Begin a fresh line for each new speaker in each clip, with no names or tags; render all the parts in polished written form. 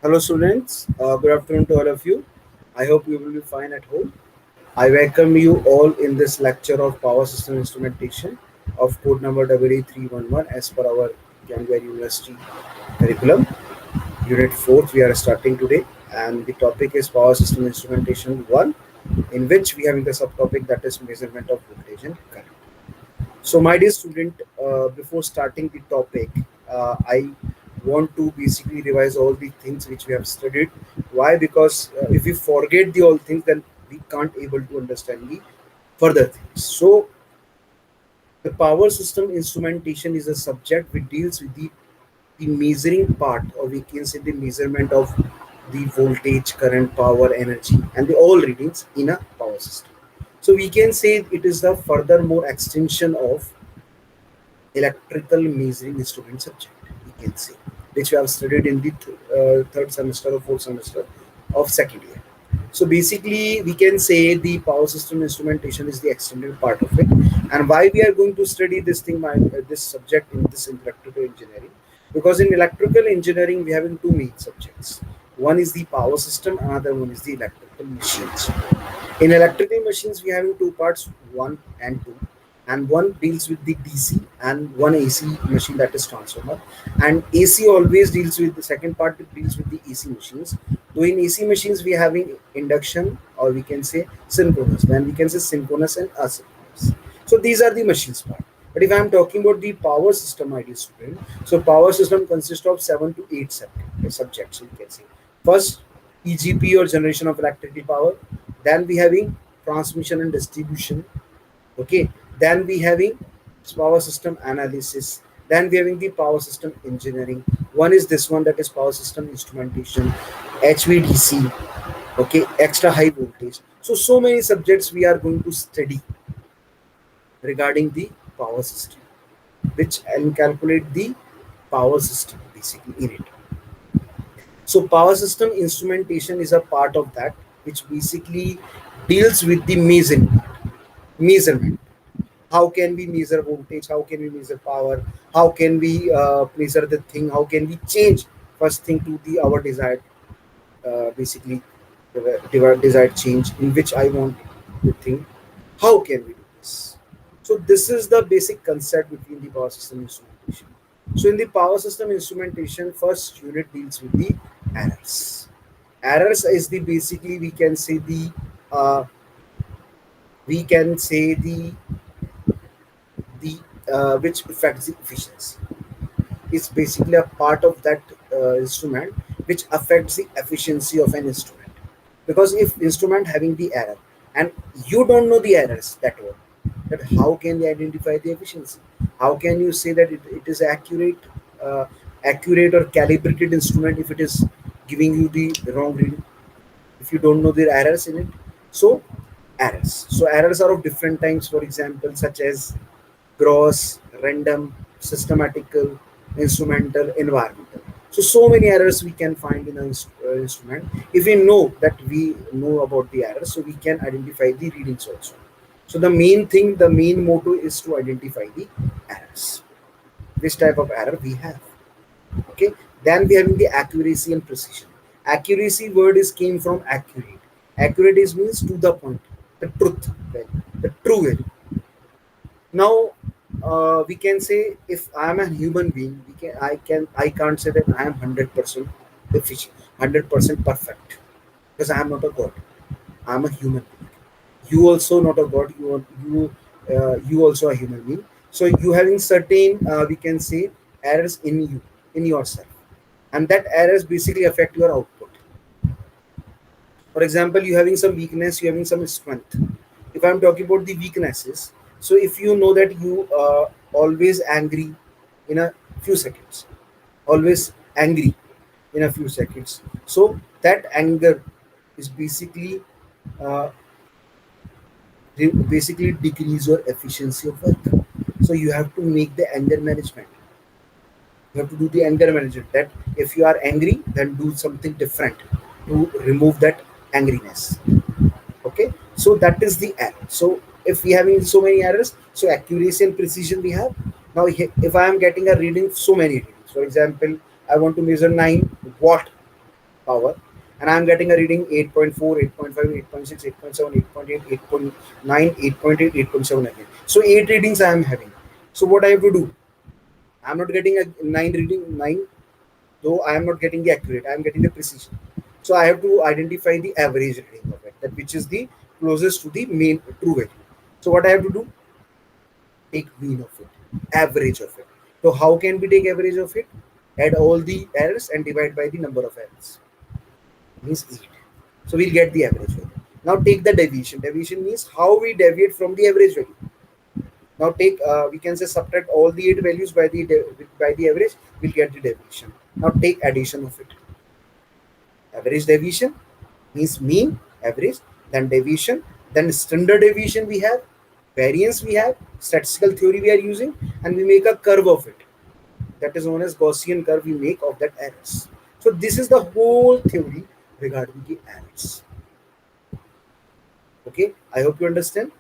Hello, students. Good afternoon to all of you. I hope you will be fine at home. I welcome you all in this lecture of power system instrumentation of code number EE311 as per our January University curriculum. Unit 4th we are starting today, and the topic is power system instrumentation 1, in which we have the subtopic that is measurement of voltage and current. So, my dear student, before starting the topic, I want to basically revise all the things which we have studied. Why? Because if we forget the all things, then we can't able to understand the further things. So, the power system instrumentation is a subject which deals with the measuring part, or we can say the measurement of the voltage, current, power, energy, and the all readings in a power system. So we can say it is the furthermore extension of electrical measuring instrument subject, we can say, which we have studied in the third semester or fourth semester of second year. So basically, we can say the power system instrumentation is the extended part of it. And why we are going to study this thing, this subject in this electrical engineering? Because in electrical engineering, we have in two main subjects. One is the power system, another one is the electrical machines. In electrical machines, we have in two parts, one and two, and one deals with the DC and one AC machine, that is transformer. And AC always deals with the second part, it deals with the AC machines. So in AC machines, we are having induction, or we can say synchronous. Then we can say synchronous and asynchronous. So these are the machines part. But if I am talking about the power system, my dear student, so power system consists of 7 to 8 subjects. You can say first, EGP, or generation of electrical power. Then we having transmission and distribution. Okay. Then we having power system analysis. Then we having the power system engineering. One is this one, that is power system instrumentation, HVDC. Okay, extra high voltage. So many subjects we are going to study regarding the power system, which and calculate the power system basically in it. So power system instrumentation is a part of that, which basically deals with the measurement. How can we measure voltage? How can we measure power? How can we measure the thing? How can we change first thing to the our desired, basically desired change in which I want the thing? How can we do this? So this is the basic concept between the power system instrumentation. So in the power system instrumentation, first unit deals with the errors. Errors is the basically uh, we can say the which affects the efficiency. It's basically a part of that instrument which affects the efficiency of an instrument. Because if instrument having the error and you don't know the errors that were, that how can you identify the efficiency? How can you say that it is uh, accurate or calibrated instrument if it is giving you the wrong reading, if you don't know the errors in it? So errors are of different types, for example, such as gross, random, systematical, instrumental, environmental. So many errors we can find in an instrument. If we know that we know about the errors, so we can identify the readings also. So the main thing, the main motto is to identify the errors. Which type of error we have. Okay. Then we have the accuracy and precision. Accuracy word is came from accurate. Accurate is means to the point, the truth value, the true value. Now we can say if I am a human being, I can't say that I am 100% efficient, 100% perfect, because I am not a god. I am a human being. You also not a god. You also a human being. So you having certain we can say errors in you, in yourself, and that errors basically affect your output. For example, you having some weakness, you having some strength. If I'm talking about the weaknesses, so if you know that you always angry in a few seconds, always angry in a few seconds, so that anger is basically uh, basically decrease your efficiency of work. So you have to make the anger management. You have to do the anger management. That if you are angry, then do something different to remove that angriness. Okay, so that is the error. So if we having so many errors, so accuracy and precision we have. Now if I am getting a reading, so many readings, for example, I want to measure 9 watt, power, and I'm getting a reading 8.4, 8.5, 8.6, 8.7, 8.8, 8.9, 8.8, 8.7 again. So 8 readings I am having. So what I have to do? I'm not getting a 9 reading, 9, though I am not getting the accurate, I am getting the precision. So I have to identify the average reading of it, that which is the closest to the main true value. So what I have to do? Take mean of it, average of it. So how can we take average of it? Add all the errors and divide by the number of errors. Means 8. So we'll get the average value. Now take the deviation. Deviation means how we deviate from the average value. Now take we can say subtract all the 8 values by the average. We'll get the deviation. Now take addition of it. Average deviation means mean, average, then deviation, then standard deviation we have, variance we have, statistical theory we are using, and we make a curve of it. That is known as Gaussian curve we make of that errors. So this is the whole theory regarding the errors. Okay, I hope you understand.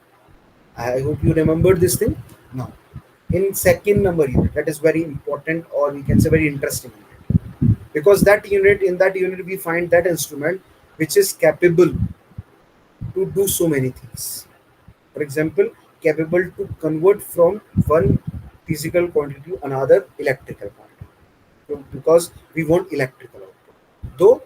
I hope you remember this thing. Now, in second number unit, that is very important, or we can say very interesting unit, because in that unit we find that instrument which is capable to do so many things. For example, capable to convert from one physical quantity to another electrical quantity. So, because we want electrical output. Though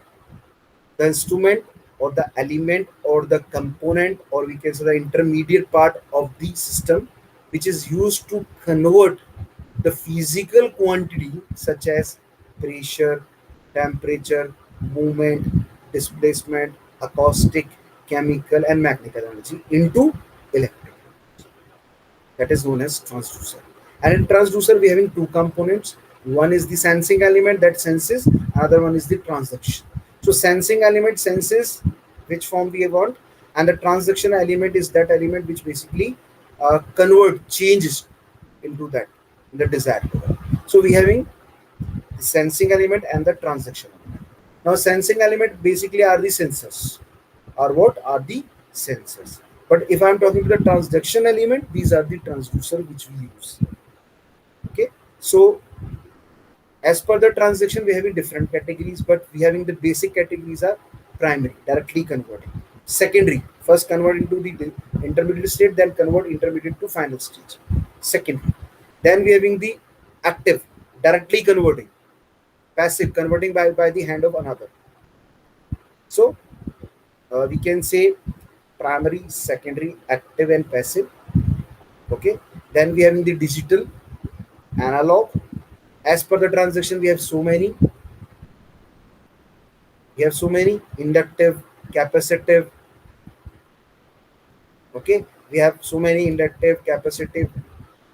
the instrument or the element or the component, or we can say the intermediate part of the system, which is used to convert the physical quantity such as pressure, temperature, movement, displacement, acoustic, chemical, and mechanical energy into electrical. That is known as transducer. And in transducer, we having two components. One is the sensing element that senses, another one is the transduction. So sensing element senses which form we want, and the transduction element is that element which basically changes into that in the desired level. So we having the sensing element and the transduction element. Now sensing element basically are the sensors, or what are the sensors. But if I'm talking to the transduction element, these are the transducer which we use. Okay, so as per the transaction, we having different categories, but we having the basic categories are primary, directly converting; secondary, first convert into the intermediate state, then convert intermediate to final stage; secondary. Then we having the active, directly converting; passive, converting by the hand of another. So we can say primary, secondary, active, and passive. Okay, then we having the digital, analog. As per the transaction, we have so many inductive, capacitive. Okay, we have so many inductive, capacitive.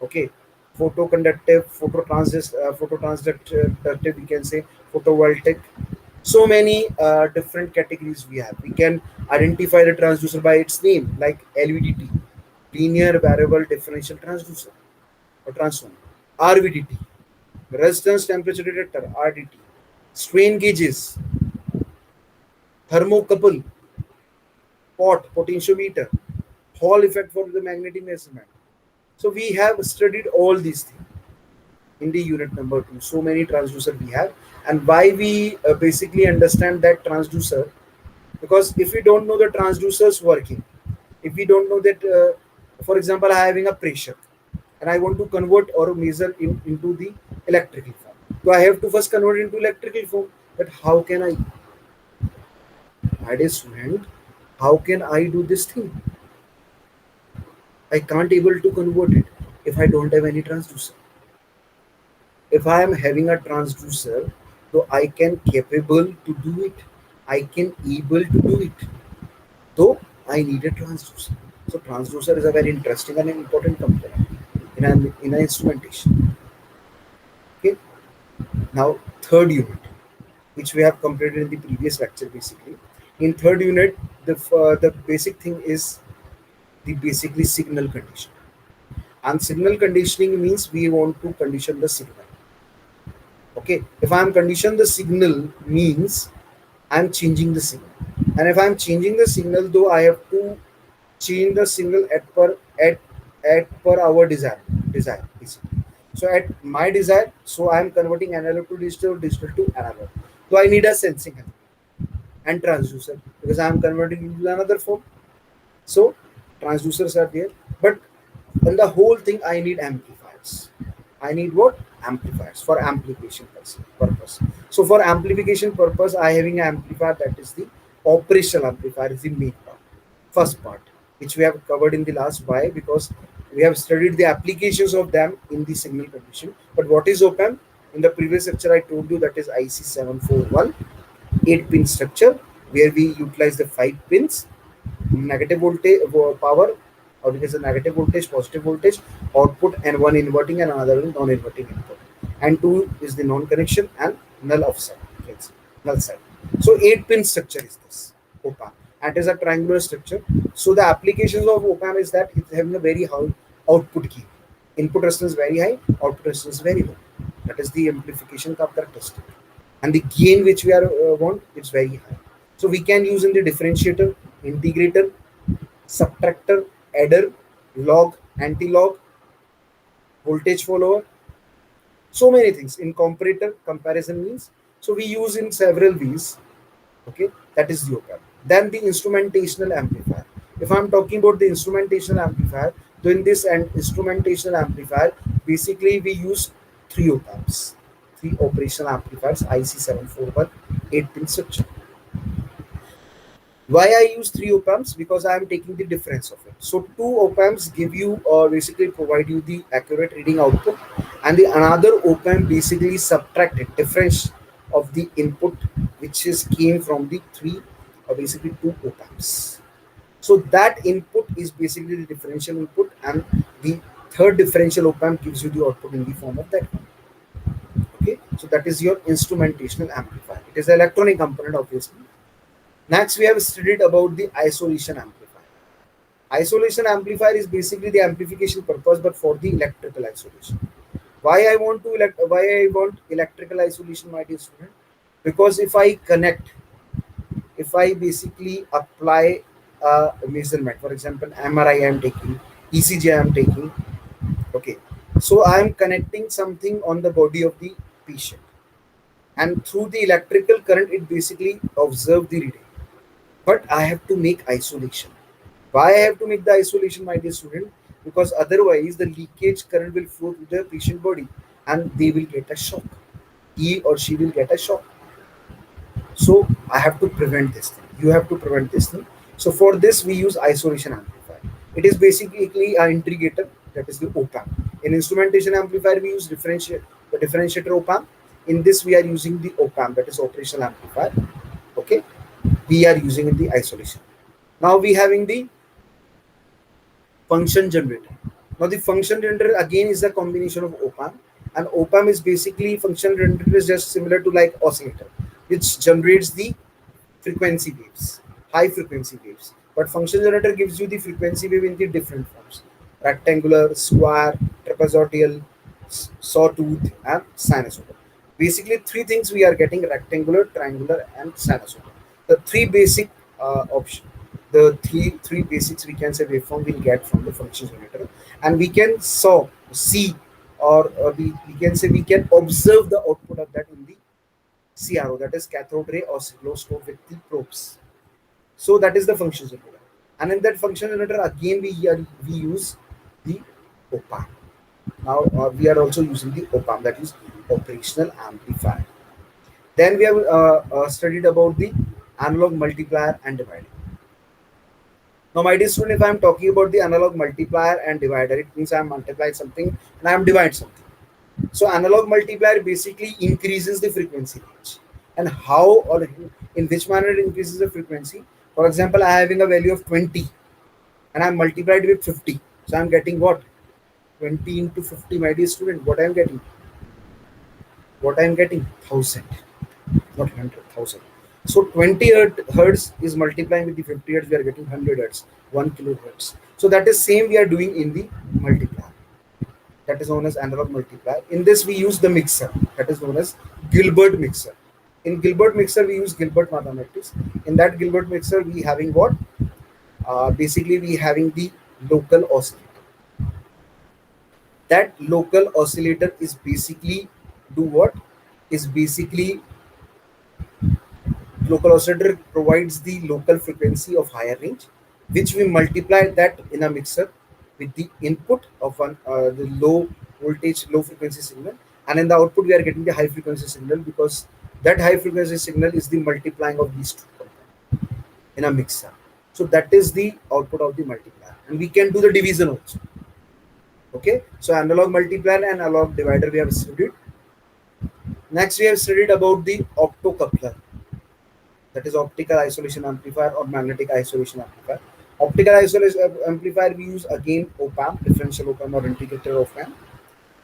Okay, photoconductive, phototransductive, we can say photovoltaic. So many different categories we have. We can identify the transducer by its name, like LVDT, linear variable differential transducer or transformer; RVDT, resistance temperature detector, RDT; strain gauges, thermocouple, potentiometer, Hall effect for the magnetic measurement. So we have studied all these things in the unit number 2. So many transducer we have, and why we basically understand that transducer, because if we don't know the transducers working, if we don't know that, for example, I having a pressure and I want to convert or measure into the electrical form. So I have to first convert into electrical form. But how can I? My dear student, how can I do this thing? I can't able to convert it if I don't have any transducer. If I am having a transducer, so I can capable to do it. I can able to do it. Though I need a transducer. So transducer is a very interesting and important component in an instrumentation. Okay. Now third unit, which we have completed in the previous lecture, basically. In third unit, the basic thing is the basically signal condition. And signal conditioning means we want to condition the signal. Okay, if I'm condition the signal means I'm changing the signal, and if I'm changing the signal, though I have to change the signal at per our desire basically. So at my desire, so I'm converting analog to digital, digital to analog. So I need a sensing element. and transducer, because I am converting into another form. So transducers are there, but in the whole thing I need amplifiers. I need what? Amplifiers for amplification purpose. So for amplification purpose, I having an amplifier, that is the operational amplifier, is the main part, first part, which we have covered in the last. Why? Because we have studied the applications of them in the signal condition. But what is op-amp? In the previous lecture I told you that is IC741, 8 pin structure, where we utilize the 5 pins, negative voltage power, or because a negative voltage, positive voltage output, and one inverting and another non-inverting input, and two is the non-connection and null offset, null side. So 8 pin structure is this op-amp, and it is a triangular structure. So the applications of op-amp is that it's having a very high output gain, input resistance very high, output resistance very low. That is the amplification characteristic, and the gain which we are want, it's very high. So we can use in the differentiator, integrator, subtractor, adder, log, anti-log, voltage follower, so many things. In comparator, comparison means. So we use in several ways. Okay, that is the op-amp. Then the instrumentational amplifier. If I'm talking about the instrumentational amplifier, then in this and instrumentational amplifier, basically we use three op-amps, three operational amplifiers, IC741, 8 pin structure. Why I use three op-amps? Because I am taking the difference of it. So two op-amps give you or basically provide you the accurate reading output, and the another op-amp basically subtracted difference of the input which is came from the three or basically two op-amps. So that input is basically the differential input, and the third differential op-amp gives you the output in the form of that one. Okay, so that is your instrumentational amplifier. It is an electronic component, obviously. Next, we have studied about the isolation amplifier. Isolation amplifier is basically the amplification purpose, but for the electrical isolation. Why I want electrical isolation, my dear student? Because if I basically apply a measurement, for example, MRI I am taking, ECG I am taking, okay, so I am connecting something on the body of the patient, and through the electrical current, it basically observe the reading. But I have to make isolation. Why I have to make the isolation, my dear student? Because otherwise the leakage current will flow to the patient body and they will get a shock. He or she will get a shock. So I have to prevent this thing. You have to prevent this thing. So for this we use isolation amplifier. It is basically an integrator, that is the op-amp. In instrumentation amplifier we use the differentiator op-amp. In this we are using the op-amp, that is operational amplifier. Okay, we are using in the isolation. Now we having the function generator. Now the function generator again is a combination of op-amp, and op-amp is basically, function generator is just similar to like oscillator, which generates the frequency waves, high frequency waves. But function generator gives you the frequency wave in the different forms: rectangular, square, trapezoidal, sawtooth, and sinusoidal. Basically, three things we are getting: rectangular, triangular, and sinusoidal. The three basic option, the three basics we can say waveform we'll get from the function generator, and we can see, or we can say we can observe the output of that in the CRO, that is cathode ray oscilloscope with the probes. So that is the function generator. And in that function generator, again we use the op-amp. Now we are also using the op-amp, that is operational amplifier. Then we have studied about the analog multiplier and divider. Now, my dear student, if I am talking about the analog multiplier and divider, it means I am multiplying something and I am dividing something. So analog multiplier basically increases the frequency range. And how or in which manner it increases the frequency? For example, I am having a value of 20 and I am multiplied with 50. So I am getting what? 20 into 50, my dear student. What I am getting? What I am getting? 1000, not 100,000. So 20 hertz is multiplying with the 50 hertz. We are getting 100 hertz, 1 kilohertz. So that is same we are doing in the multiplier. That is known as analog multiplier. In this we use the mixer, that is known as Gilbert mixer. In Gilbert mixer we use Gilbert mathematics. In that Gilbert mixer we having what? Basically we having the local oscillator. That local oscillator is basically do what? Is basically local oscillator provides the local frequency of higher range, which we multiply that in a mixer with the input of the low voltage, low frequency signal, and in the output we are getting the high frequency signal, because that high frequency signal is the multiplying of these two in a mixer. So that is the output of the multiplier, and we can do the division also. Okay, so analog multiplier and analog divider we have studied. Next, we have studied about the optocoupler, that is optical isolation amplifier or magnetic isolation amplifier. Optical isolation amplifier we use again op-amp, differential op-amp or integrator op-amp.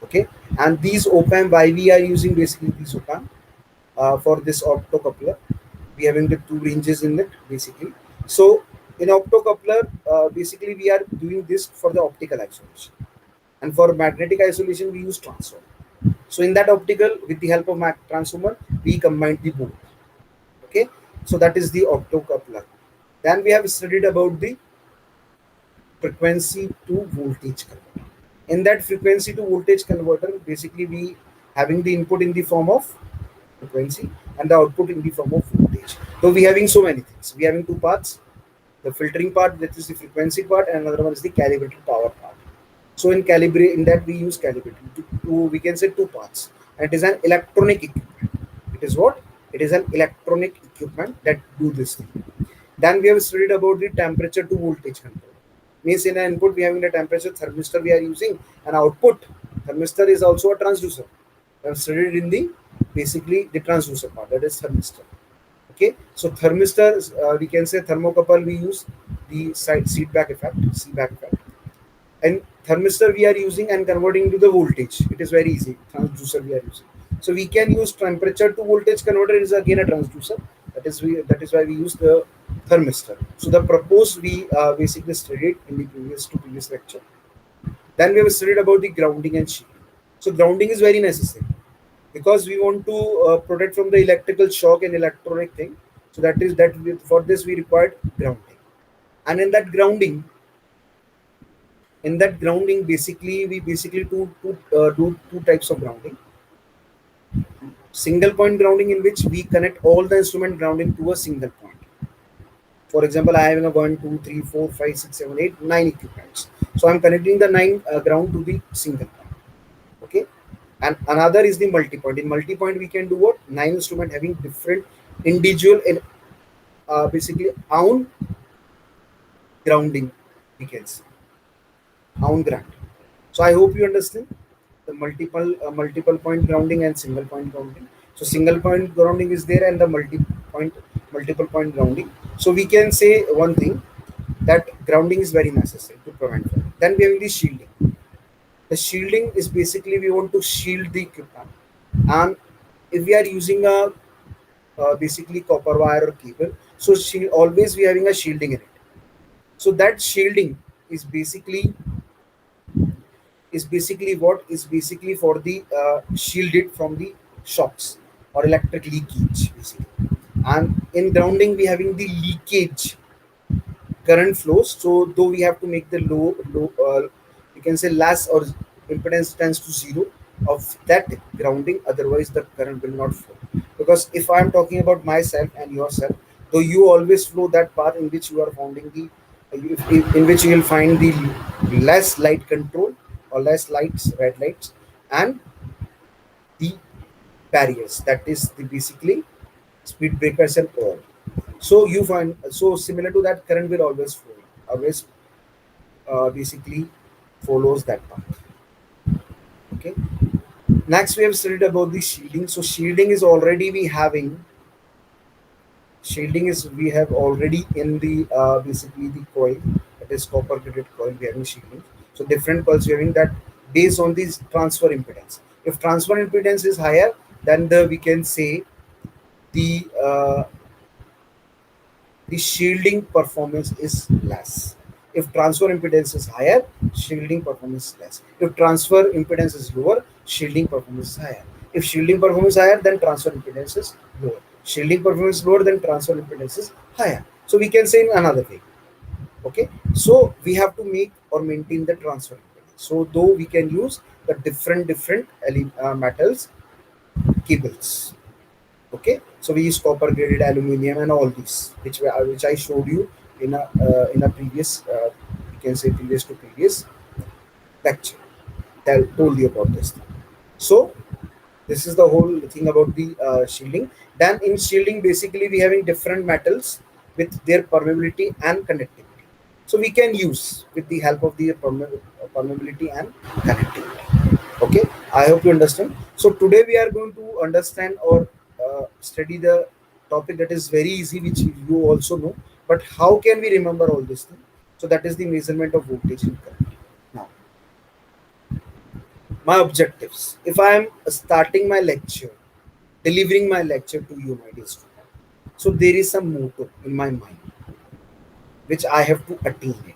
Okay, and these op-amp, why we are using basically these op-amp for this optocoupler, we having the two ranges in it basically. So in optocoupler, basically we are doing this for the optical isolation, and for magnetic isolation we use transformer. So in that optical, with the help of transformer, we combine the both. Okay, so that is the optocoupler. Then we have studied about the frequency to voltage converter. In that frequency to voltage converter, basically we having the input in the form of frequency and the output in the form of voltage. So we having so many things. We having two parts: the filtering part, that is the frequency part, and another one is the calibrated power part. So in that we use calibrating we can say two parts. And it is an electronic equipment. It is what? It is an electronic equipment that do this thing. Then we have studied about the temperature to voltage control. Means in an input we having the temperature thermistor we are using, and output thermistor is also a transducer. We have studied in the basically the transducer part, that is thermistor. Okay, so thermistor, we can say thermocouple we use the feedback effect, feedback effect. And thermistor we are using and converting to the voltage. It is very easy. Transducer we are using. So we can use temperature to voltage converter is again a transducer. That is why we use the thermistor. So the proposed we basically studied in the previous lecture. Then we have studied about the grounding and shielding. So grounding is very necessary because we want to protect from the electrical shock and electronic thing. So for this we required grounding. And in that grounding basically we do two types of grounding. Single point grounding, in which we connect all the instrument grounding to a single point. For example, I have a 1 2 3 4 5 6 7 8 9 equipments, so I'm connecting the 9 ground to the single point. Okay, and another is the multi-point. In multi-point we can do what? 9 instrument having different individual and basically own grounding, we can say own ground. So I hope you understand the multiple point grounding and single point grounding. So single point grounding is there, and the multiple point grounding. So we can say one thing, that grounding is very necessary to prevent fire. Then we have the shielding. The shielding is basically we want to shield the equipment, and if we are using a basically copper wire or cable, so always we are having a shielding in it. So that shielding is basically what is basically for the shielded from the shocks or electric leakage basically. And in grounding we having the leakage current flows, so though we have to make the low you can say less, or impedance tends to zero of that grounding, otherwise the current will not flow. Because if I am talking about myself and yourself, though you always flow that path in which you are finding the in which you will find the less light control or less lights, red lights, and the barriers, that is the basically speed breakers and all. So you find, so similar to that, current will always flow, always basically follows that path. Okay, next we have studied about the shielding. So shielding is already we have already in the basically the coil, that is copper plated coil, we having shielding. So different coils we having that based on this transfer impedance. If transfer impedance is higher, then we can say uh, the shielding performance is less. If transfer impedance is higher, shielding performance is less. If transfer impedance is lower, shielding performance is higher. If shielding performance is higher, then transfer impedance is lower. Shielding performance is lower, then transfer impedance is higher. So we can say in another way. Okay, so we have to make or maintain the transfer impedance. So though we can use the different metals cables. Okay, so we use copper graded aluminum and all these, which I showed you in a previous, you can say previous to previous lecture. Told you about this thing. So this is the whole thing about the shielding. Then in shielding, basically we having different metals with their permeability and conductivity. So we can use with the help of the permeability and connectivity. Okay, I hope you understand. So today we are going to understand or study the topic that is very easy, which you also know. But how can we remember all this thing? So that is the measurement of voltage and current. Now, my objectives. If I am starting my lecture, delivering my lecture to you, my dear student, so there is some motto in my mind which I have to attain it,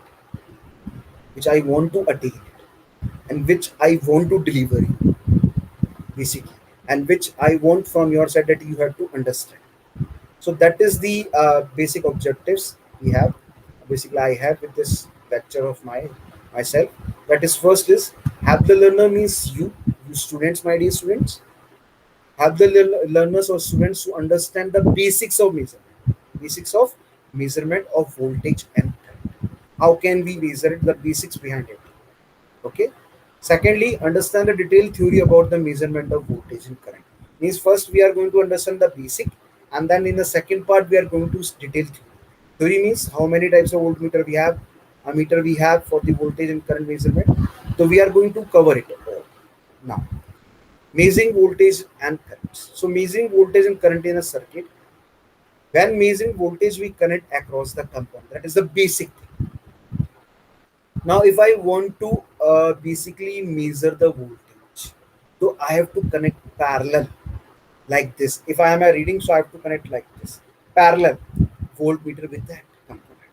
which I want to attain it, and which I want to deliver you, basically, and which I want from your side that you have to understand. So that is the basic objectives we have. Basically, I have with this lecture of myself. That is first is have the learner means you students, my dear students, have the learners or students to understand the basics of measurement of voltage and current. How can we measure it? The basics behind it. Okay. Secondly, understand the detailed theory about the measurement of voltage and current. Means first we are going to understand the basic, and then in the second part we are going to detail theory. Theory means how many types of voltmeter we have, a meter we have for the voltage and current measurement. So we are going to cover it all. Now, measuring voltage and current. So measuring voltage and current in a circuit. When measuring voltage, we connect across the component. That is the basic thing. Now, if I want to basically measure the voltage, so I have to connect parallel like this. If I am a reading, so I have to connect like this, parallel voltmeter with that component,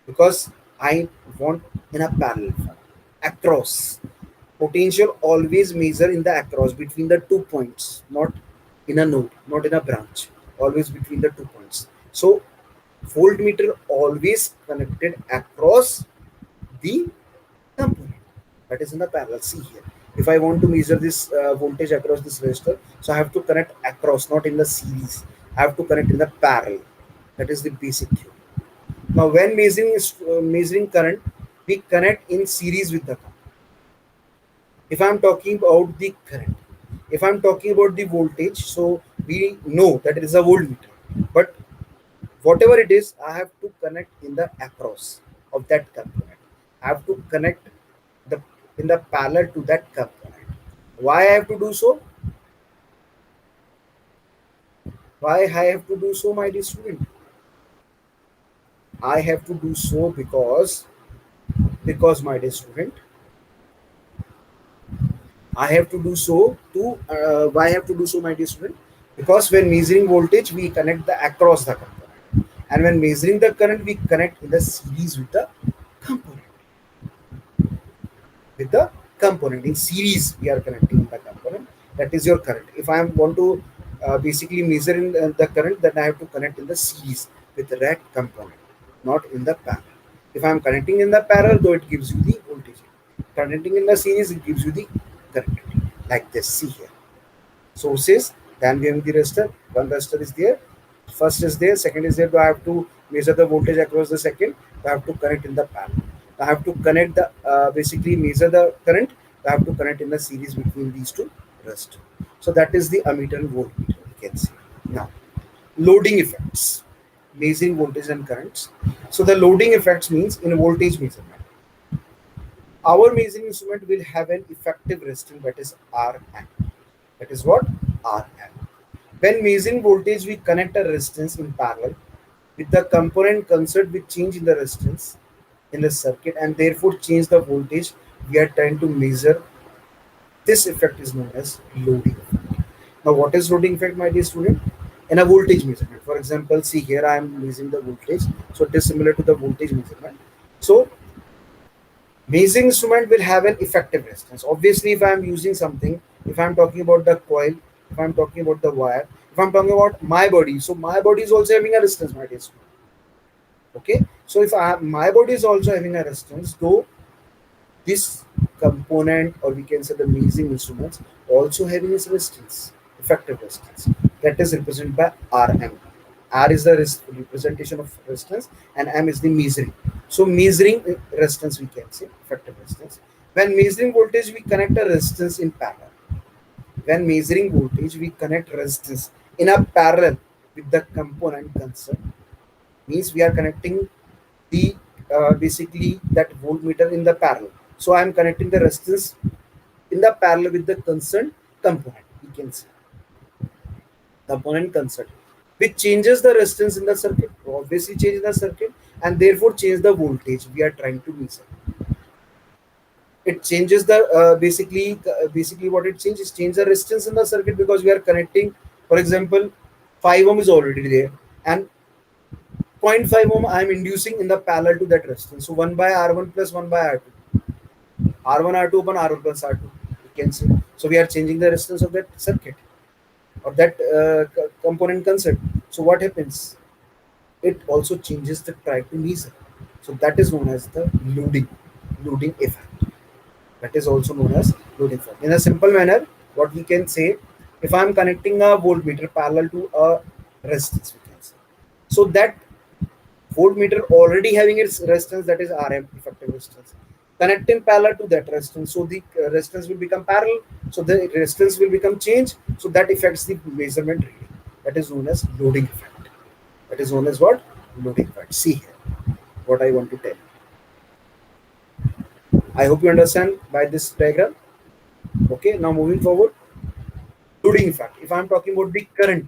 because I want in a parallel form across. Potential always measure in the across between the 2 points, not in a node, not in a branch, always between the 2 points. So voltmeter always connected across the component, that is in the parallel. See here, if I want to measure this voltage across this resistor, so I have to connect across, not in the series. I have to connect in the parallel. That is the basic theory. Now when measuring current, we connect in series with the current. If I'm talking about the current, if I'm talking about the voltage, so we know that it is a voltmeter, but whatever it is, I have to connect in the across of that component. I have to connect the in the parallel to that component. Why I have to do so? Why I have to do so, my dear student? I have to do so because my dear student, I have to do so to why I have to do so, my dear student? Because when measuring voltage, we connect the across the component, and when measuring the current, we connect in the series with the component. With the component in series, we are connecting the component. That is your current. If I want to basically measure in the current, then I have to connect in the series with the that component, not in the parallel. If I am connecting in the parallel, though it gives you the voltage. Connecting in the series, it gives you the current. Like this. See here. Sources, then we have the resistor. One resistor is there. First is there, second is there. Do I have to measure the voltage across the second? I have to connect in the parallel. I have to connect the basically measure the current. I have to connect in the series between these two resistors. So that is the ammeter and voltmeter. You can see now loading effects, measuring voltage and currents. So the loading effects means in voltage measurement, our measuring instrument will have an effective resistance, that is Rm. That is what? Rm. When measuring voltage, we connect a resistance in parallel with the component concerned with change in the resistance in the circuit, and therefore change the voltage we are trying to measure. This effect is known as loading effect. Now, what is loading effect, my dear student? In a voltage measurement, for example, see here I am measuring the voltage, so it is similar to the voltage measurement. So measuring instrument will have an effective resistance. Obviously, if I am using something, if I am talking about the coil, if I am talking about the wire, if I'm talking about my body, so my body is also having a resistance, my dear student. Okay, so if my body is also having a resistance, though this component, or we can say the measuring instruments, also having its resistance, effective resistance. that is represented by Rm. R is the representation of resistance, and M is the measuring. So measuring resistance, we can say effective resistance. When measuring voltage, we connect a resistance in parallel. When measuring voltage, we connect resistance in a parallel with the component concerned. Means we are connecting the basically that voltmeter in the parallel. So I am connecting the resistance in the parallel with the concerned component. We can say component concerned, which changes the resistance in the circuit. Obviously, change the circuit, and therefore change the voltage we are trying to measure. It changes the basically what it changes, change the resistance in the circuit, because we are connecting, for example, 5 ohm is already there, and zero point 0.5 ohm I am inducing in the parallel to that resistance. So 1 by R1 plus 1 by R2, R1 R2 upon R1 plus R2, you can say. So we are changing the resistance of that circuit, or that component concept. So what happens? It also changes the try to measure. So that is known as the loading effect. That is also known as loading effect. In a simple manner, what we can say, if I am connecting a voltmeter parallel to a resistance, we can say. So that voltmeter already having its resistance, that is Rm, effective resistance, connect in parallel to that resistance. So the resistance will become parallel. So the resistance will become change. So that affects the measurement reading. That is known as loading effect. That is known as what? Loading effect. See here what I want to tell. I hope you understand by this diagram. Okay, now moving forward. Loading effect. If I am talking about the current,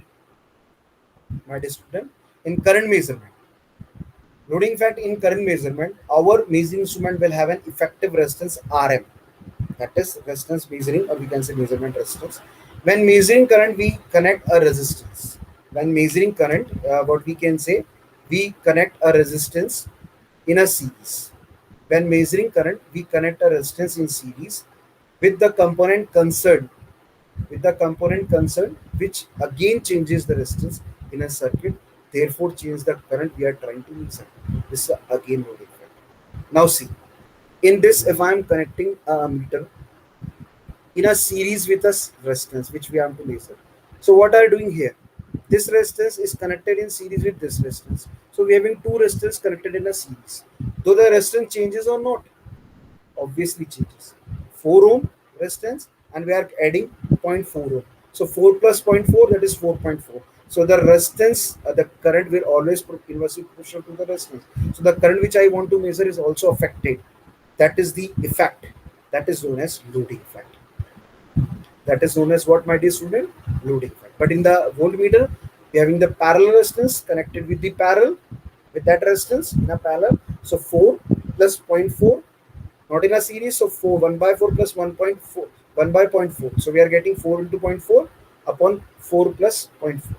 my dear student, in current measurement, loading effect in current measurement, our measuring instrument will have an effective resistance Rm. That is resistance measuring, or we can say measurement resistance. When measuring current, we connect a resistance. When measuring current, what we can say, we connect a resistance in a series. When measuring current, we connect a resistance in series with the component concerned, which again changes the resistance in a circuit, therefore change the current we are trying to measure. This is again loading effect. Now see, in this, if I am connecting a meter in a series with a resistance which we have to measure. So what are you doing here? This resistance is connected in series with this resistance. So we are having two resistors connected in a series. Though the resistance changes or not, obviously changes. 4 ohm resistance, and we are adding zero point 0.4 ohm. So 4 plus zero point 0.4, that is 4.4. So the resistance, the current will always inversely proportional to the resistance. So the current which I want to measure is also affected. That is the effect. That is known as loading effect. That is known as what, my dear student? Loading effect. But in the voltmeter, we are having the parallel resistance connected with the parallel, with that resistance in a parallel. So 4 plus zero point 0.4, not in a series. So 4, 1 by 4 plus 1.4, 1 by 0.4. So we are getting 4 into 0.4 upon 4 plus zero point 0.4.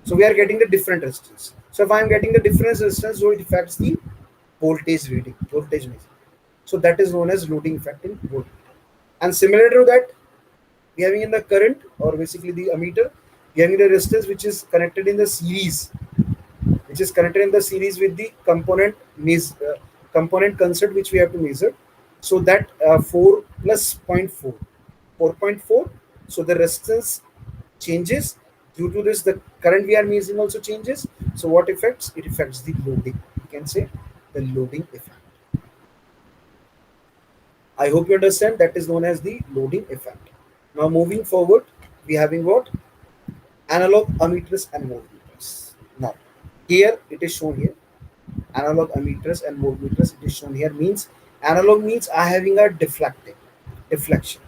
So we are getting the different resistance. So if I am getting the different resistance, so it affects the voltage reading, voltage measure. So that is known as loading effect in voltmeter. And similar to that, we having in the current, or basically the ammeter, we having the resistance which is connected in the series, with the component concept which we have to measure. So that 4 plus zero point 0.4, 4.4. So the resistance changes. Due to this, the current we are measuring also changes. So what affects? It affects the loading. You can say the loading effect. I hope you understand. That is known as the loading effect. Now moving forward, we having what? Analog ammeters and voltmeters. Now here it is shown here. Analog ammeters and voltmeters, it is shown here. Means analog means I having a deflection.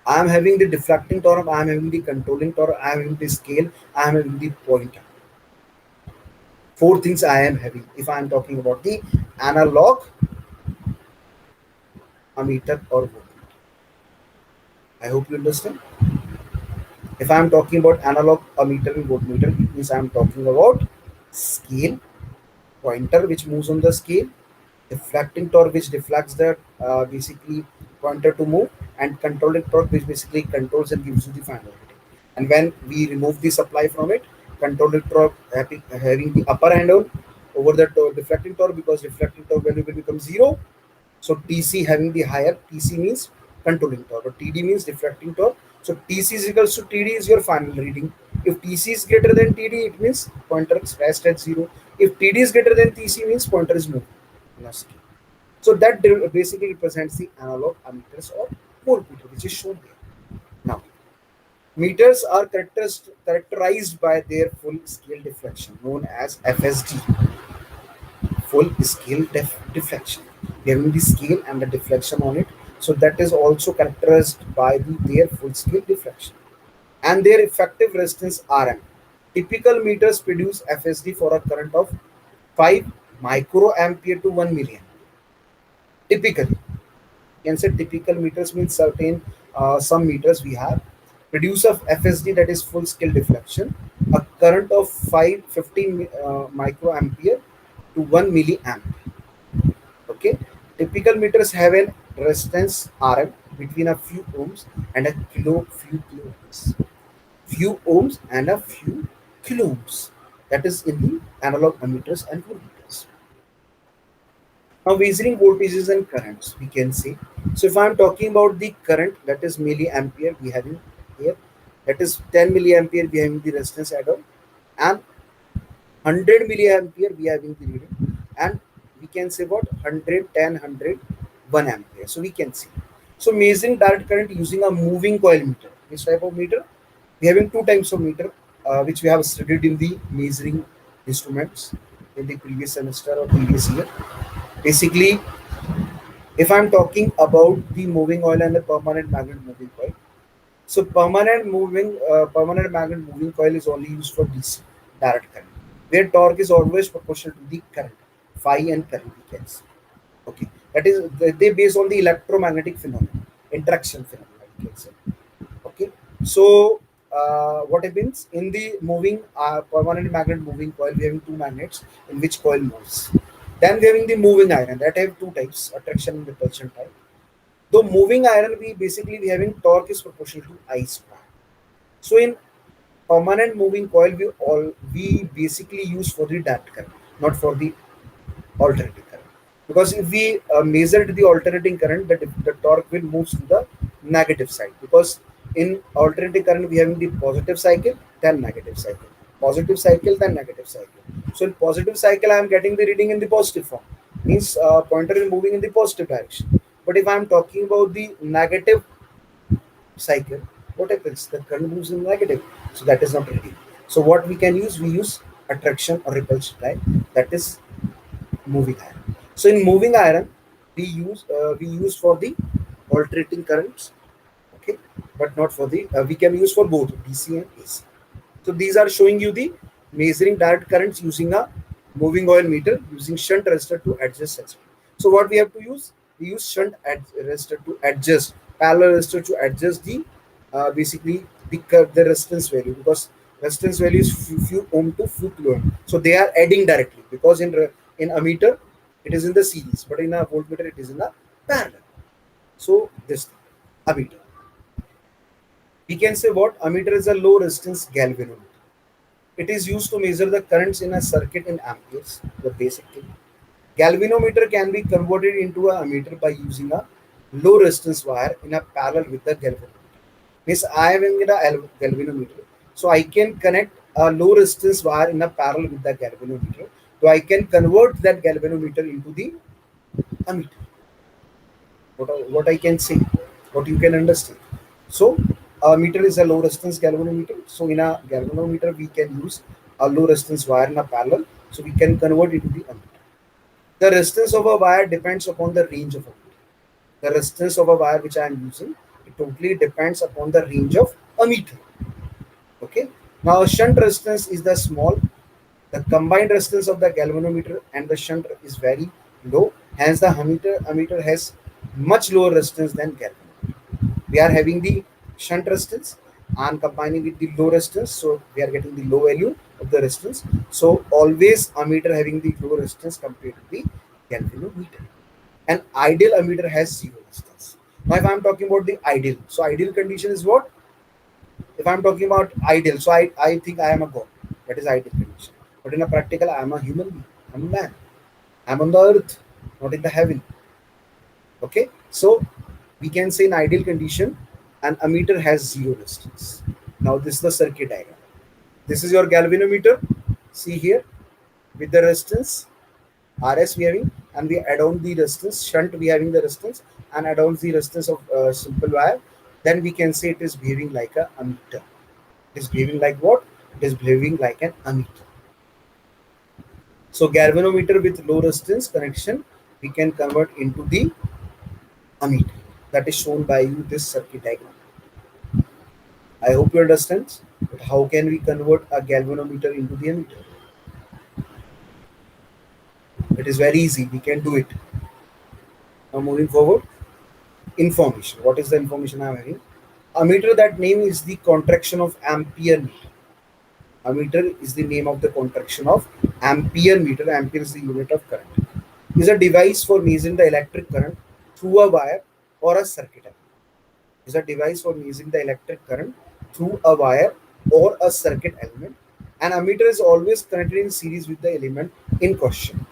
I am having the deflecting torque, I am having the controlling torque, I am having the scale, I am having the pointer. Four things I am having if I am talking about the analog ammeter or voltmeter. I hope you understand. If I am talking about analog ammeter and voltmeter, it means I am talking about scale, pointer which moves on the scale, deflecting torque which deflects the basically pointer to move, and controlling torque which basically controls and gives you the final reading. And when we remove the supply from it, controlling torque having the upper hand on over the deflecting torque, because deflecting torque value will become 0. So TC having the higher, TC means controlling torque, or TD means deflecting torque, So TC is equals to TD is your final reading. If TC is greater than TD, it means pointer is rest at 0. If TD is greater than TC, means pointer is moving on a scale. So that basically represents the analog ammeters or voltmeter, which is shown here. Now, meters are characterized by their full scale deflection, known as FSD, full scale deflection. Given the scale and the deflection on it, so that is also characterized by their full scale deflection and their effective resistance Rm. Typical meters produce FSD for a current of 5 microampere to 1 million. Typically, you can say typical meters means certain some meters we have produce of FSD, that is full scale deflection, a current of 15 microampere to 1 milliamp. Okay, typical meters have an resistance Rm between a few ohms and a few kilo ohms. Few ohms and a few kilo ohms. That is in the analog ammeters and voltmeters. Now measuring voltages and currents, we can say. So if I am talking about the current, that is milliampere we have in here, that is 10 milliampere we have in the resistance add-on, and 100 milliampere we have in the reading, and we can say about 1 ampere. So we can see. So measuring direct current using a moving coil meter. Which type of meter? We having two types of meter, which we have studied in the measuring instruments in the previous semester or previous year. Basically, if I'm talking about the moving oil and the permanent magnet moving coil, so permanent magnet moving coil is only used for DC direct current, where torque is always proportional to the current, phi and current we can see. Okay, that is they based on the electromagnetic phenomenon, interaction phenomenon we can say. Okay, so what happens in the moving permanent magnet moving coil? We having two magnets in which coil moves. Then we having the moving iron that have two types, attraction and repulsion type. Though moving iron, we having torque is proportional to I square. So in permanent moving coil, we basically use for the direct current, not for the alternating current. Because if we measured the alternating current, the torque will move to the negative side. Because in alternating current, we have the positive cycle, then negative cycle. Positive cycle, then negative cycle. So in positive cycle, I am getting the reading in the positive form. Means pointer is moving in the positive direction. But if I am talking about the negative cycle, what happens? The current moves in negative. So that is not reading. So what we can use? We use attraction or repulsion type. That is moving iron. So in moving iron, we use for the alternating currents, okay, but not for the we can use for both DC and AC. So these are showing you the measuring direct currents using a moving oil meter using shunt resistor to adjust such. So what we have to use? We use resistor to adjust, parallel resistor to adjust the basically the resistance value, because resistance value is few ohm to few kilo ohm. So they are adding directly, because in ammeter it is in the series, but in a voltmeter it is in a parallel. So this ammeter. We can say what ammeter is a low resistance galvanometer. It is used to measure the currents in a circuit in amperes, the basic thing. Galvanometer can be converted into a ammeter by using a low resistance wire in a parallel with the galvanometer. Means I am in a galvanometer, so I can connect a low resistance wire in a parallel with the galvanometer. So I can convert that galvanometer into the ammeter. What I can say, what you can understand. So a meter is a low resistance galvanometer. So in a galvanometer, we can use a low resistance wire in a parallel. So we can convert it to the ammeter. The resistance of a wire depends upon the range of a meter. The resistance of a wire which I am using, it totally depends upon the range of a meter. Okay. Now shunt resistance is the small. The combined resistance of the galvanometer and the shunt is very low. Hence the ammeter has much lower resistance than galvanometer. We are having the shunt resistance and combining with the low resistance, so we are getting the low value of the resistance. So always ammeter having the low resistance compared to the galvanometer. An ideal ammeter has zero resistance. Now if I am talking about the ideal, so ideal condition is what? If I'm talking about ideal, so I think I am a god. That is ideal condition. But in a practical, I am a human being. I'm a man. I'm on the earth, not in the heaven. Okay. So we can say in ideal condition, and ammeter has zero resistance. Now this is the circuit diagram. This is your galvanometer. See here, with the resistance RS we having, and we add on the resistance shunt, we having the resistance, and add on the resistance of simple wire. Then we can say it is behaving like a ammeter. It is behaving like what? It is behaving like an ammeter. So galvanometer with low resistance connection we can convert into the ammeter. That is shown by you this circuit diagram. I hope you understand. But how can we convert a galvanometer into the ammeter? It is very easy. We can do it. Now moving forward, information. What is the information I am having? Ammeter, that name is the contraction of ampere meter. Ammeter is the name of the contraction of ampere meter. Ampere is the unit of current. Is a device for measuring the electric current through a wire or a circuit. Is a device for measuring the electric current through a wire or a circuit element. An ammeter is always connected in series with the element in question.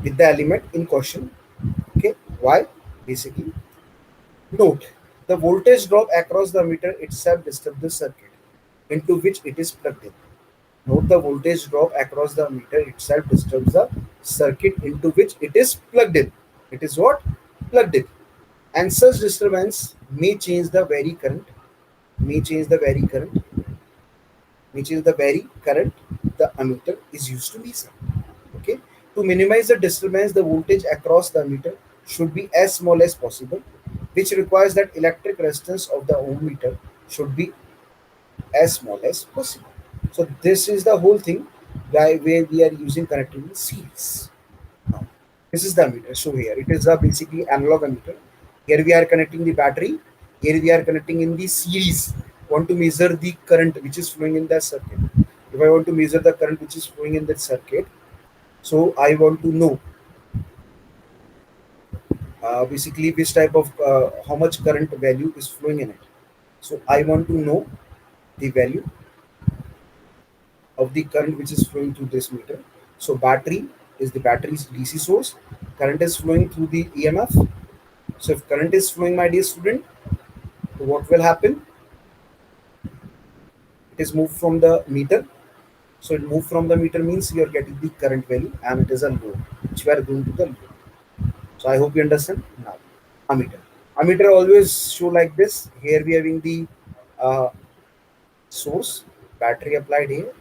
With the element in question. Okay, why? Basically, note the voltage drop across the ammeter itself disturbs the circuit into which it is plugged in. Note the voltage drop across the ammeter itself disturbs the circuit into which it is plugged in. It is what? Plugged in. And such disturbance may change the vary current, may change the vary current, which is the vary current the ammeter is used to measure. Okay. To minimize the disturbance, the voltage across the ammeter should be as small as possible, which requires that electric resistance of the ohm meter should be as small as possible. So this is the whole thing where we are using connecting in series. Now, this is the ammeter. So here it is a basically analog ammeter. Here we are connecting the battery. Here we are connecting in the series. Want to measure the current which is flowing in that circuit. If I want to measure the current which is flowing in that circuit, so I want to know basically which type of how much current value is flowing in it. So I want to know the value of the current which is flowing through this meter. So battery is the battery's DC source. Current is flowing through the EMF. So if current is flowing, my dear student, so what will happen? It is moved from the meter. So it moved from the meter means you are getting the current value and it is a load which we are going to the load. So I hope you understand now. Ammeter. Ammeter always show like this. Here we are having the uh, source, battery applied here,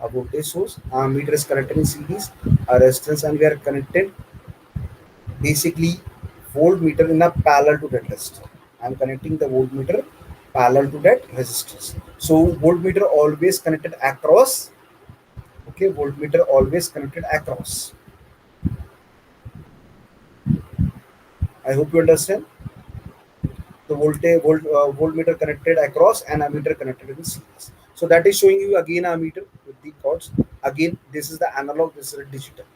a voltage source. Meter is connected in series, a resistance, and we are connected basically voltmeter in a parallel to that resistor. I am connecting the voltmeter parallel to that resistance. So voltmeter always connected across. Okay, voltmeter always connected across. I hope you understand. The voltmeter connected across and ammeter connected in series. So that is showing you again a meter with the cords. Again, this is the analog, this is a digital.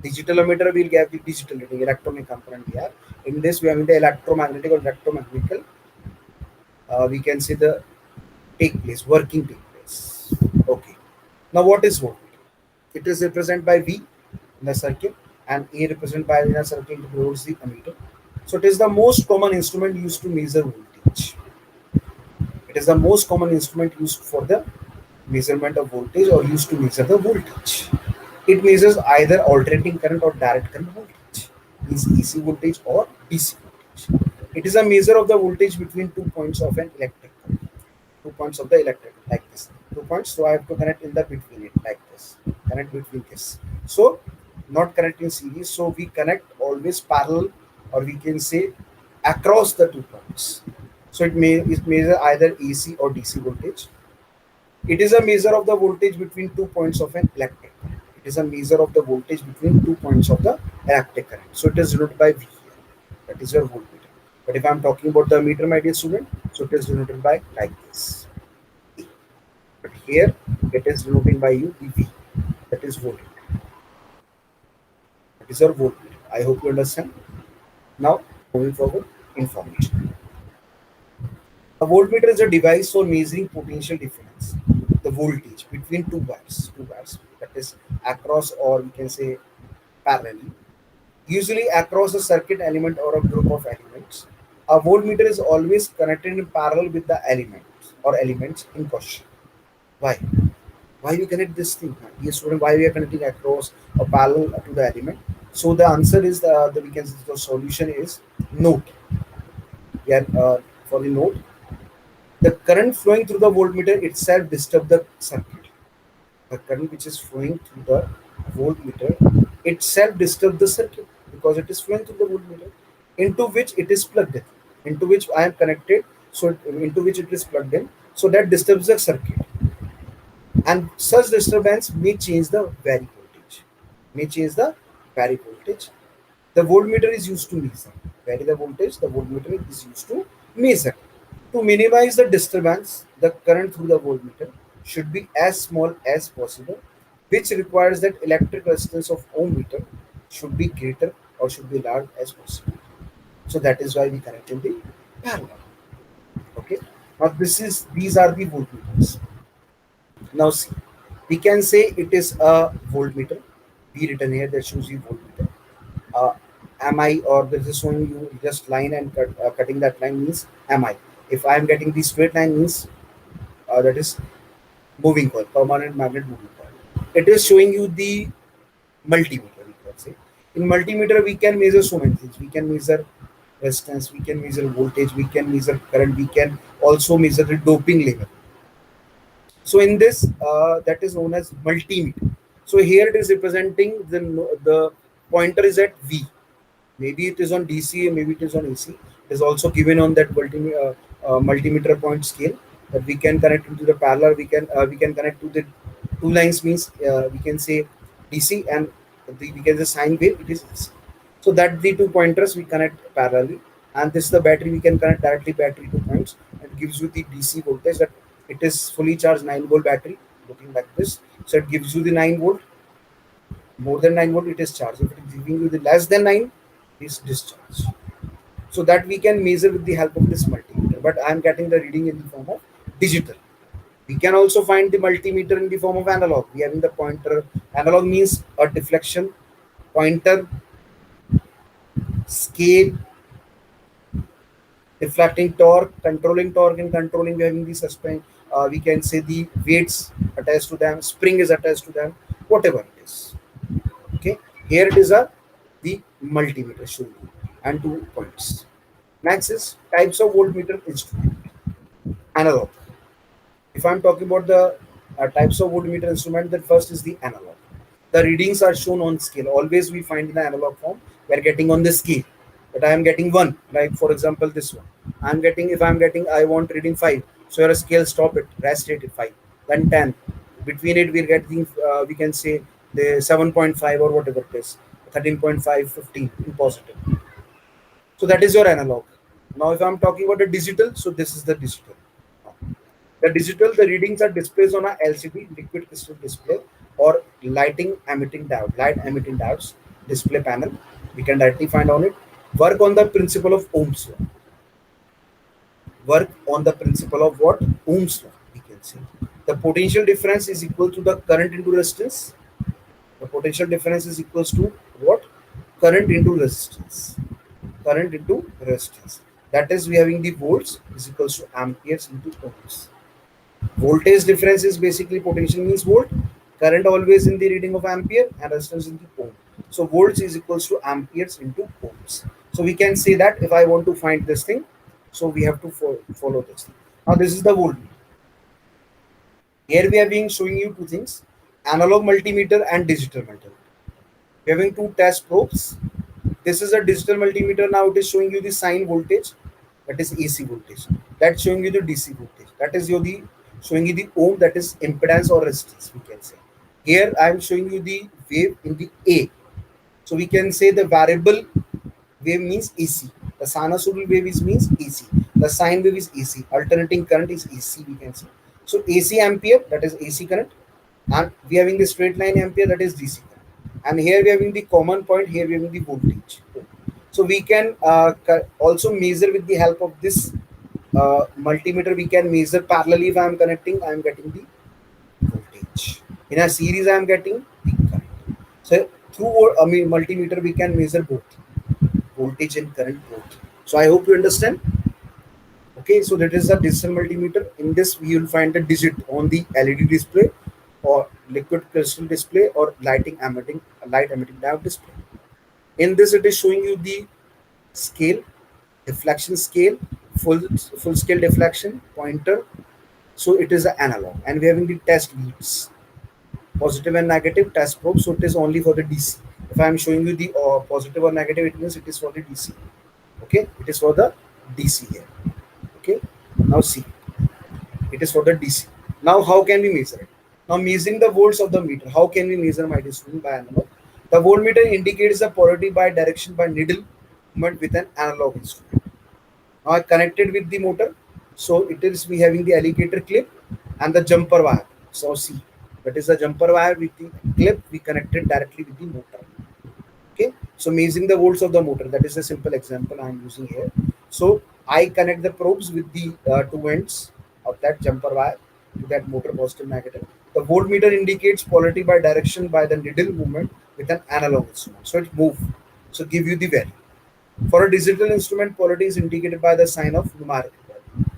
Digital ammeter will give the digital reading, electronic component here. In this, we have the electromagnetic or electromechanical. We can say the working take place. Okay. Now, what is voltmeter? It is represented by V in the circuit and A represented by in a circle towards the ammeter. So it is the most common instrument used to measure voltage. It is the most common instrument used for the measurement of voltage or used to measure the voltage. It measures either alternating current or direct current voltage, means AC voltage or DC voltage. It is a measure of the voltage between 2 points of an electric current. 2 points of the electric like this. 2 points, so I have to connect in the between it like this. Connect between this. So not connect in series. So we connect always parallel, or we can say across the 2 points. So it measure either AC or DC voltage. It is a measure of the voltage between 2 points of an electric current. It is a measure of the voltage between 2 points of the electric current. So it is denoted by V here. That is your voltmeter. But if I am talking about the meter, my dear student, so it is denoted by like this. But here it is denoting by you the V. That is voltmeter. That is your voltmeter. I hope you understand. Now moving forward, information. A voltmeter is a device for measuring potential difference, the voltage between two wires, that is across or we can say parallelly, usually across a circuit element or a group of elements. A voltmeter is always connected in parallel with the elements in question. Why? Why you connect this thing? Yes, student, why we are connecting across or parallel to the element? So the answer is the we can the solution is note. Yeah, for the note, the current flowing through the voltmeter itself disturb the circuit. The current which is flowing through the voltmeter itself disturbs the circuit because it is flowing through the voltmeter into which it is plugged in, into which I am connected, so into which it is plugged in, so that disturbs the circuit, and such disturbance may change the vary voltage. May change the vary voltage. The voltmeter is used to measure. Vary the voltage, the voltmeter is used to measure. To minimize the disturbance, the current through the voltmeter should be as small as possible, which requires that electric resistance of ohm meter should be greater or should be large as possible. So that is why we connect in the parallel. Okay. Now these are the voltmeters. Now see, we can say it is a voltmeter. We written here that shows you voltmeter. Uh, am I, or this is showing you just line and cutting that line means am I. If I am getting the straight line means that is moving coil, permanent magnet moving coil. It is showing you the multimeter, we can say. In multimeter, we can measure so many things. We can measure resistance, we can measure voltage, we can measure current, we can also measure the doping level. So in this, that is known as multimeter. So here it is representing the pointer is at V. Maybe it is on DC, maybe it is on AC. It is also given on that multimeter point scale that we can connect into the parallel. We can connect to the two lines means we can say DC, and we can say sine wave. It is AC. So that the two pointers we connect parallelly, and this is the battery. We can connect directly battery to points and gives you the DC voltage that it is fully charged 9-volt battery. Looking like this, so it gives you the 9 volt. More than 9 volt, it is charged. If it is giving you the less than 9, it is discharged. So that we can measure with the help of this multimeter. But I am getting the reading in the form of digital. We can also find the multimeter in the form of analog. We are in the pointer. Analog means a deflection, pointer, scale, deflecting torque, and controlling. We are having the suspension. We can say the weights attached to them, spring is attached to them, whatever it is. Okay, here it is a the multimeter showing you and 2 points. Next is types of voltmeter instrument. Analog. If I'm talking about the types of voltmeter instrument, then first is the analog. The readings are shown on scale. Always we find in the analog form, we are getting on the scale. But I am getting one, like for example, this one. I'm getting, if I'm getting, I want reading 5. So your scale stop it, rest rate 5, then 10. Between it, we're getting, we can say the 7.5 or whatever it is, 13.5, 15 in positive. So that is your analog. Now, if I'm talking about the digital, so this is the digital. The digital, the readings are displayed on a LCD, liquid crystal display, or light emitting diodes display panel. We can directly find on it. Work on the principle of Ohm's law. Work on the principle of what? Ohm's law, we can say. The potential difference is equal to the current into resistance. The potential difference is equals to what? Current into resistance. Current into resistance. That is, we having the volts is equals to amperes into ohms. Voltage difference is basically potential means volt, current always in the reading of ampere, and resistance into ohm. So volts is equals to amperes into ohms. So we can say that if I want to find this thing, so we have to follow this thing. Now this is the voltmeter. Here we are being showing you two things: analog multimeter and digital multimeter. We are having two test probes. This is a digital multimeter. Now it is showing you the sine voltage, that is AC voltage. That's showing you the DC voltage. That is your the showing you the ohm, that is impedance or resistance, we can say. Here I am showing you the wave in the A. So we can say the variable wave means AC. The sinusoidal wave is means AC. The sine wave is AC. Alternating current is AC, we can say. So AC ampere, that is AC current, and we are having the straight line ampere, that is DC current. And here we are having the common point. Here we are having the voltage. So we can also measure with the help of this multimeter. We can measure parallelly. If I am connecting, I am getting the voltage. In a series, I am getting the current. So through multimeter, we can measure both voltage and current both. So I hope you understand. Okay, so that is a digital multimeter. In this, we will find the digit on the LED display, or liquid crystal display, or light emitting diode display. In this, it is showing you the scale, deflection scale, full full scale deflection, pointer. So it is an analog, and we are having the test leads, positive and negative test probe. So it is only for the DC. If I am showing you the positive or negative, it means it is for the DC. Okay, it is for the DC here. Okay, now see, it is for the DC. Now how can we measure it? Now measuring the volts of the meter. How can we measure, my dear student, by analog? The voltmeter indicates the polarity by direction by needle movement with an analog instrument. Now I connected with the motor. So it is we having the alligator clip and the jumper wire. So see, that is the jumper wire with the clip we connected directly with the motor. Okay, so measuring the volts of the motor, that is a simple example I am using here. So I connect the probes with the two ends of that jumper wire to that motor, positive negative. The voltmeter indicates polarity by direction by the needle movement with an analog instrument, so it move, so give you the value. For a digital instrument, polarity is indicated by the sign of numerical value.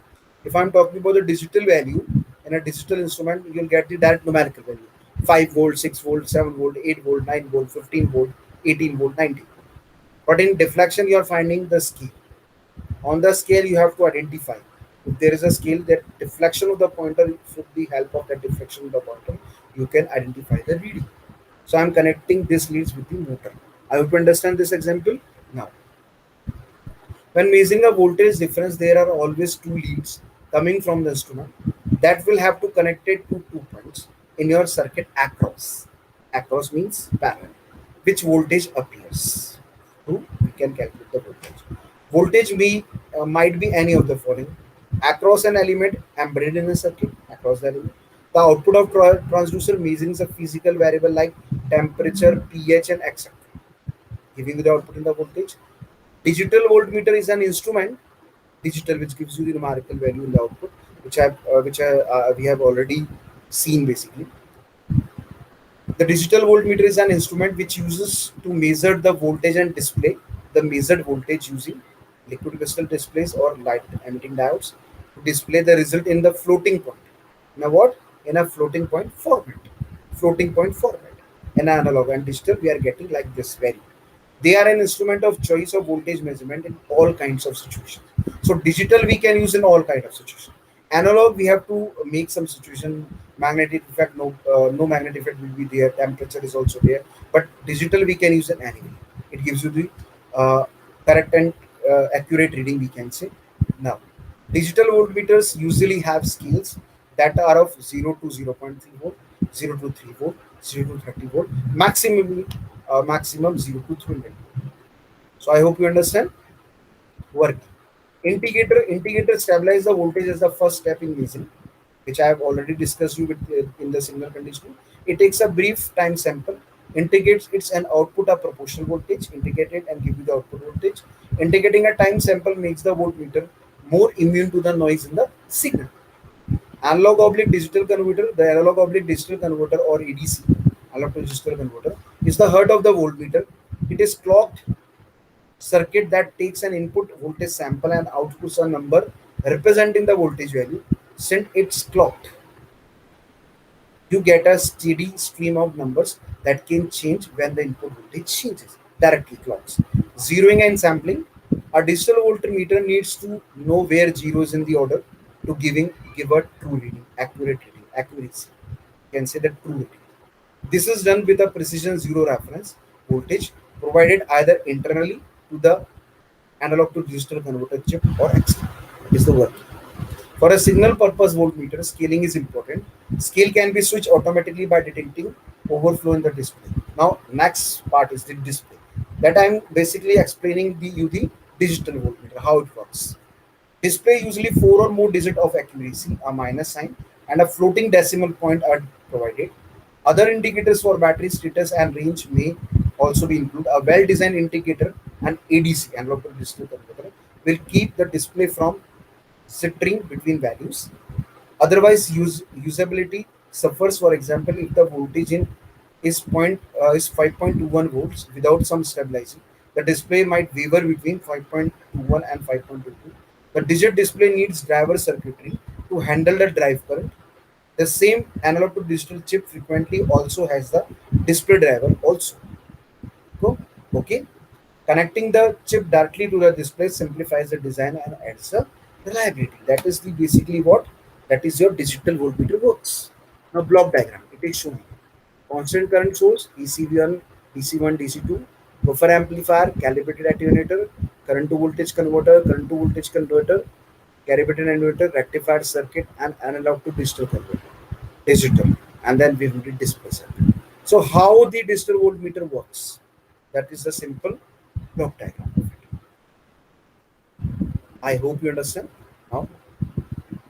If I'm talking about the digital value in a digital instrument, you'll get the direct numerical value: 5 volt, 6 volt, 7 volt, 8 volt, 9 volt, 15 volt, 18 volt, 19. But in deflection, you are finding the scale. On the scale, you have to identify. If there is a scale, that deflection of the pointer, with the help of that deflection of the pointer, you can identify the reading. So I'm connecting this leads with the motor. I hope you understand this example. Now, when measuring a voltage difference, there are always two leads coming from the instrument that will have to connect it to 2 points in your circuit across. Across means parallel, which voltage appears. So we can calculate the voltage. Voltage might be any of the following: across an element embedded in a circuit, across the element. The output of transducer measuring a physical variable like temperature, pH, and etc., giving you the output in the voltage. Digital voltmeter is an instrument, digital, which gives you the numerical value in the output, we have already seen basically. The digital voltmeter is an instrument which uses to measure the voltage and display the measured voltage using liquid crystal displays or light emitting diodes to display the result in the floating point. Now what? In a floating point format. Floating point format. In analog and digital, we are getting like this value. They are an instrument of choice of voltage measurement in all kinds of situations. So digital we can use in all kind of situations. Analog we have to make some situation, magnetic effect, no magnetic effect will be there, temperature is also there. But digital we can use in any way. It gives you the correct and accurate reading, we can say. Now, digital voltmeters usually have scales that are of 0 to 0.3 volt, 0 to 3 volt, 0 to 30 volt, maximum 0 to 300. So I hope you understand. Work. Integrator stabilize the voltage as the first step in measuring, which I have already discussed you with in the signal conditioning. It takes a brief time sample, integrates its an output of proportional voltage, integrate it and give you the output voltage. Integrating a time sample makes the voltmeter more immune to the noise in the signal. Analog oblique digital converter, the analog oblique digital converter or ADC, analog to digital converter, is the heart of the voltmeter. It is clocked circuit that takes an input voltage sample and outputs a number representing the voltage value. Since it's clocked, you get a steady stream of numbers that can change when the input voltage changes. Directly clocks. Zeroing and sampling. A digital voltmeter needs to know where zero is in the order to give a true reading, accurate reading, accuracy. You can say that true reading. This is done with a precision zero reference voltage provided either internally to the analog to digital converter chip or external. Is the work. For a signal purpose voltmeter, scaling is important. Scale can be switched automatically by detecting overflow in the display. Now, next part is the display. That I'm basically explaining the digital voltmeter, how it works. Display usually 4 or more digit of accuracy, a minus sign, and a floating decimal point are provided. Other indicators for battery status and range may also be included. A well-designed indicator, an ADC, analog to digital converter, will keep the display from stuttering between values. Otherwise, usability suffers. For example, if the voltage in is 5.21 volts without some stabilizing, The display might waver between 5.21 and 5.22. The digit display needs driver circuitry to handle the drive current. The same analog to digital chip frequently also has the display driver also. Okay. Connecting the chip directly to the display simplifies the design and adds the reliability. That is the basically what that is your digital voltmeter works. Now block diagram. It is showing constant current source, ECV1, DC1, DC2, buffer amplifier, calibrated attenuator, current to voltage converter, calibrated inverter, rectified circuit, and analog to digital converter. Digital, and then we will do display circuit. So how the digital voltmeter works? That is the simple block diagram of it. I hope you understand. Now,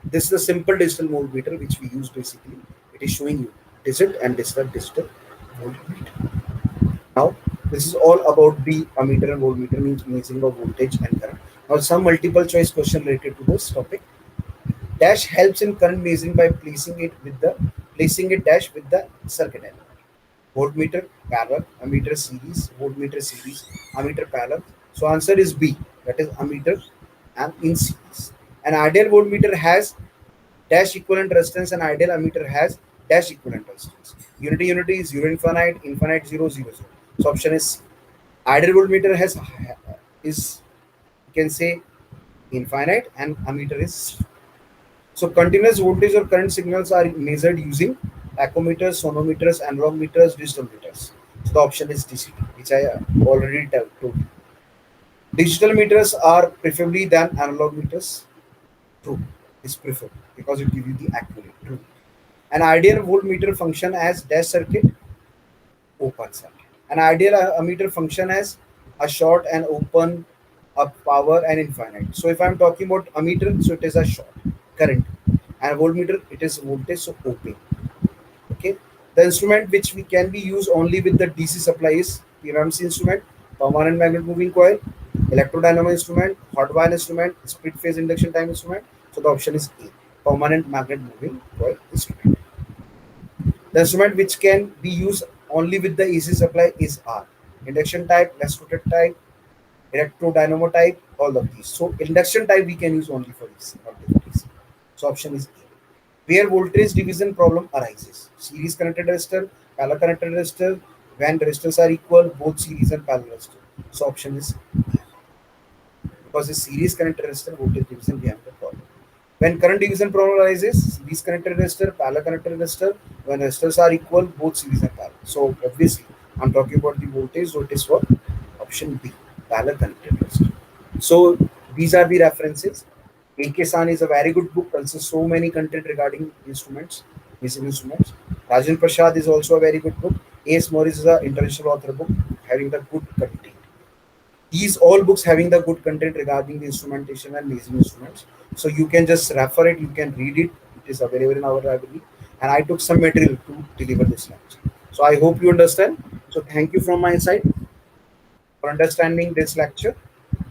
this is a simple digital voltmeter which we use basically. It is showing you digit and digital voltmeter. Now, this is all about the ammeter and voltmeter means measuring of voltage and current. Now, some multiple choice question related to this topic. Dash helps in current measuring by placing it dash with the circuit element. Voltmeter parallel, ammeter series, voltmeter series, ammeter parallel. So answer is B. That is ammeter and in series. An ideal voltmeter has dash equivalent resistance, and ideal ammeter has dash equivalent resistance. Unity is 0 infinite, infinite 0 0 0. So option is C. Ideal voltmeter has is you can say infinite and ammeter is. So continuous voltage or current signals are measured using tachometers, sonometers, analog meters, digital meters. So the option is DCT, which I already told you. Digital meters are preferably than analog meters. True, is preferred because it gives you the accurate. True. An ideal voltmeter function as dash circuit, open circuit. An ideal ammeter function as a short and open, a power and infinite. So if I'm talking about ammeter, so it is a short current, and voltmeter it is voltage, so open. Okay. The instrument which we can be used only with the DC supply is PMMC instrument, permanent magnet moving coil, electrodynamo instrument, hot wire instrument, split phase induction time instrument. So the option is A, permanent magnet moving coil instrument. The instrument which can be used only with the AC supply is R, induction type, less rotate type, electrodynamo type, all of these. So induction type we can use only for AC, not for DC. So option is A. Where voltage division problem arises. Series connected resistor, parallel connected resistor, when resistors are equal, both series and parallel resistor. So option is A. Because the series connected resistor voltage division we have the problem. When current division problem arises, series connected resistor, parallel connected resistor, when resistors are equal, both series and parallel. So obviously, I'm talking about the voltage, so it is for option B, parallel connected resistor. So these are the references. A.K. San is a very good book, consists so many content regarding instruments, music instruments. Rajan Prasad is also a very good book. A.S. Morris is an international author book having the good content. These all books having the good content regarding the instrumentation and music instruments. So you can just refer it, you can read it. It is available in our library. And I took some material to deliver this lecture. So I hope you understand. So thank you from my side for understanding this lecture.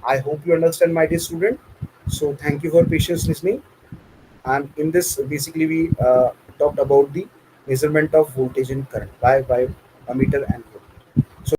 I hope you understand, my dear student. So thank you for patience listening. And in this, basically, we talked about the measurement of voltage and current by ammeter and